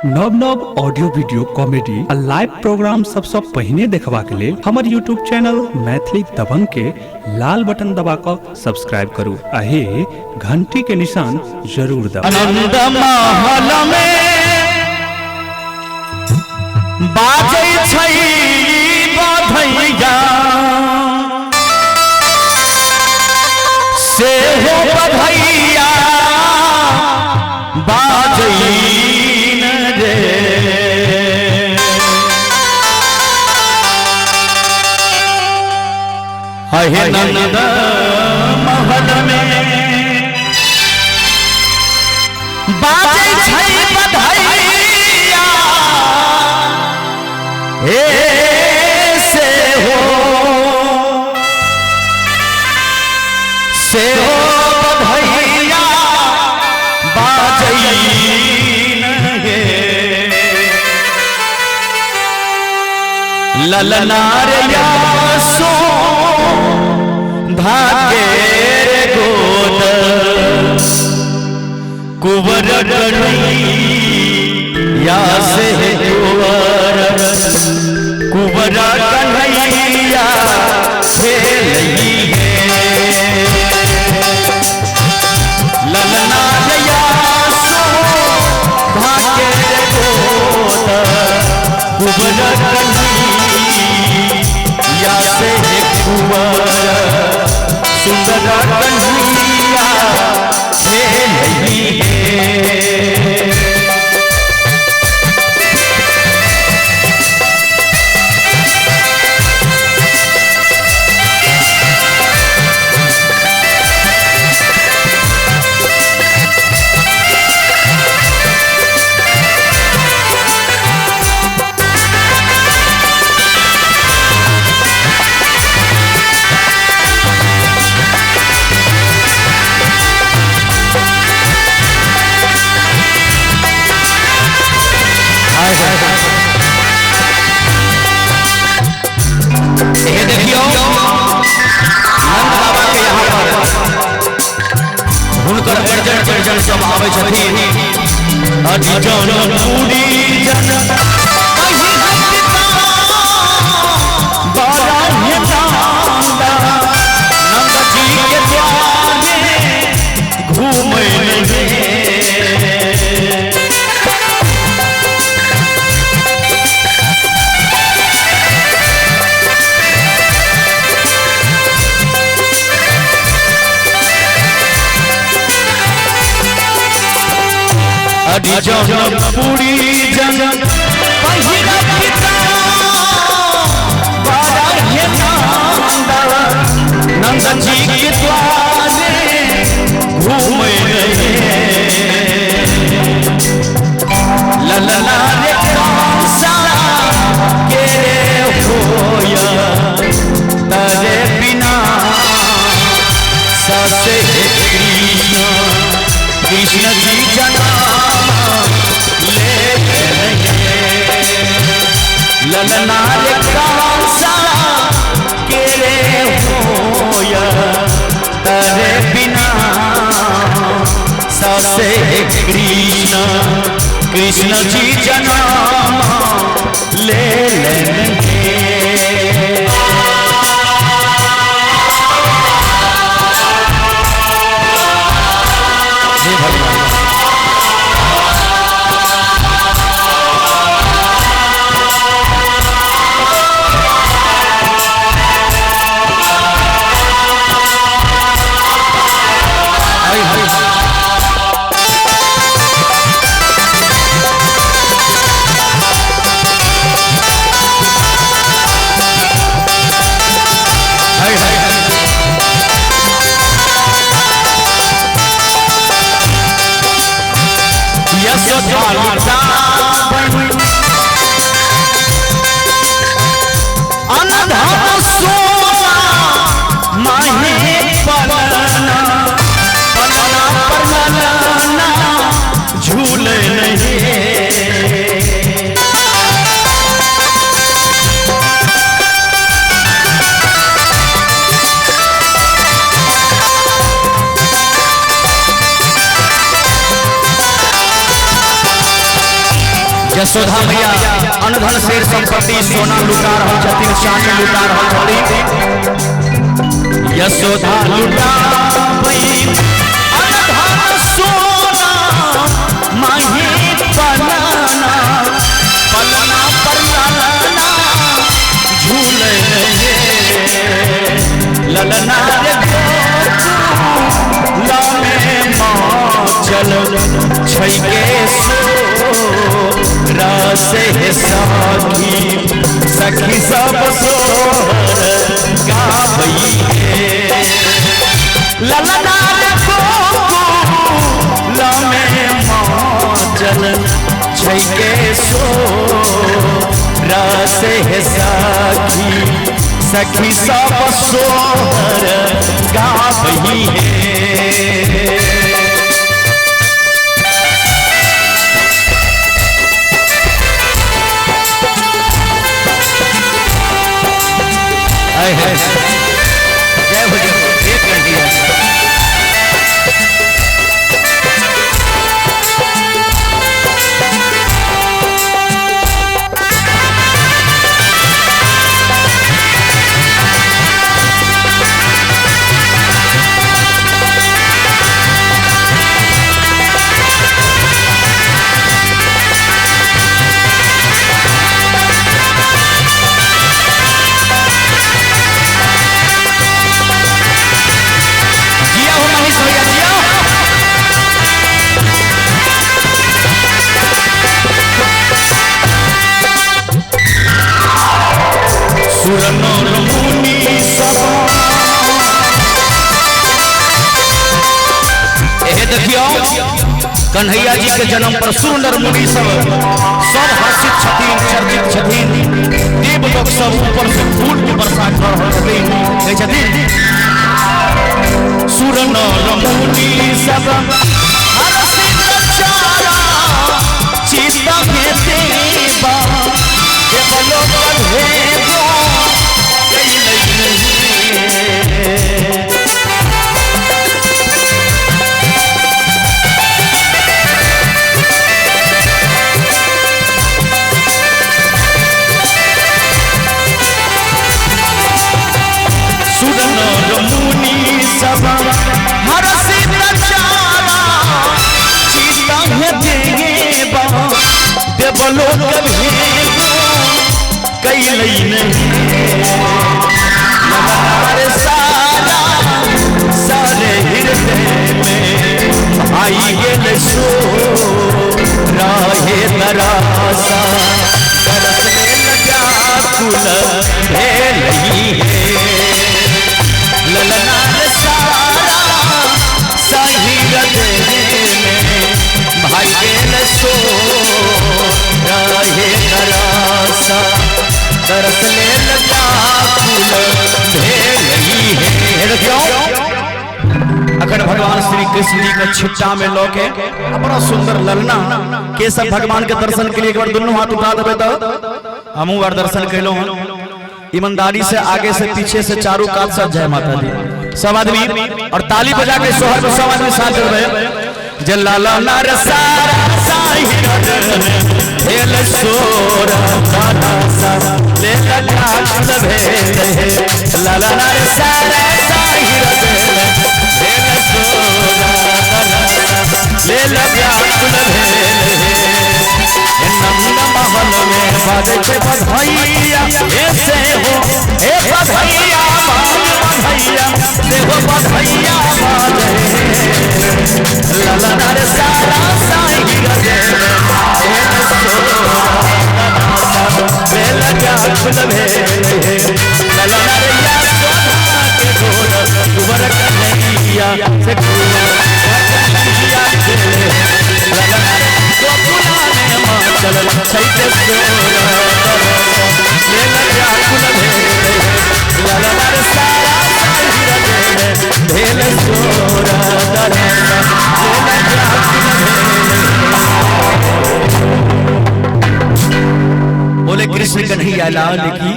नव नव audio video comedy आ लाइव प्रोग्राम सबसे पहिने देखबा के लेल हमर यूट्यूब चैनल मैथिली दबंग के लाल बटन दबा कर सब्सक्राइब करू आ हे घंटी के निशान जरूर दबाऊ। आनंद महल में बाजै छै बधैया से हो बधैया बाजै रे हे नंद महल में बाजै छै बधैया हे से हो बधैया बाजै ललनार यासो धागे गोद कुंवर कन्हैया से कुंवर कन्हैया खेलई है ललनार यासो धागे गोद कुंवर कन्हैया से कुंवर सुंदर कन्हैया खेलई है। ये देखियो नंद बाबा के यहाँ पर हुनकर परिजन सब आवे छथिन अडिजन पूरी जन कहि हत्ता बड़ा हेतांदा नंद जी के द्वारे घूमै लगे अडिजन पूरी जन पहिरा पिता बड़ा हेतांदा नंद जी के द्वारे घूमै रहे ललना रे कंसा के होया तरे बिना ससे कृष्ण जी जना ललना रे कंसा के होया तरे बिना ससे कृष्ण जी जना ले लेंगे। यशोदा मैया अनधन शेर संपत्ति सोना लुटा रहल छथिन, चांदी लुटा रहल छथिन। यशोदा लुटा अनधन सोना माही पलना पलना पर ललना झूले ललना रे चल छैके सो रस है साखी सखी सब सोहर गावई ललना रे लमे चल छैके सो रस है साखी सखी सब सोहर गावई जय भजन एक घंटी है। कन्हैया जी के जन्म पर सुंदर मुनि सब हर्षित छथिन, चर्चित छथिन। देवलोक सब ऊपर से फूल की वर्षा कर रहल छथिन। सुर नर मुनि सब हर्षित चारा चित्त में देवा देवलोक भेदो सब हर्षित चारा चित्त में देवा देवलोक भेदो कैलई नहीं सारा सारे हृदय में आई गेल सो रहे तरासा करत में लगा कुल भेलई ललना सारा सही हृदय में भाई गेल सो रहे तरासा तरसने लगा फूल भेलई है। अगर भगवान श्री कृष्ण जी के छिट्टा में लोके बड़ा सुंदर ललना के सब भगवान के दर्शन के लिए एक बार दोनों हाथ उठा देवे तो हमहू बार दर्शन कैलो। ईमानदारी से आगे से पीछे से चारों कात से जय माता दी सब आदमी और ताली बजा के सोहर में सब आदमी साथ रहे। जलाला नर सारा साई भेल सोर दादा सा ले लगा कुल भेल लाला नर सारा साई भेल सोर दादा ले लगा कुल भेल नंद महल में बाजे बधाइया ऐसे हो ए बधाइया बधाइया देखो बधाइया बाजे लाला नर सारा साई भेल लगा कुल भेल लाला नर के गोर कुंवर कन्हैया से लाला नर चल छैके ले लगा कुल लाला नर सारा भेल सोरा बोले कृष्ण कन्हैया लाल की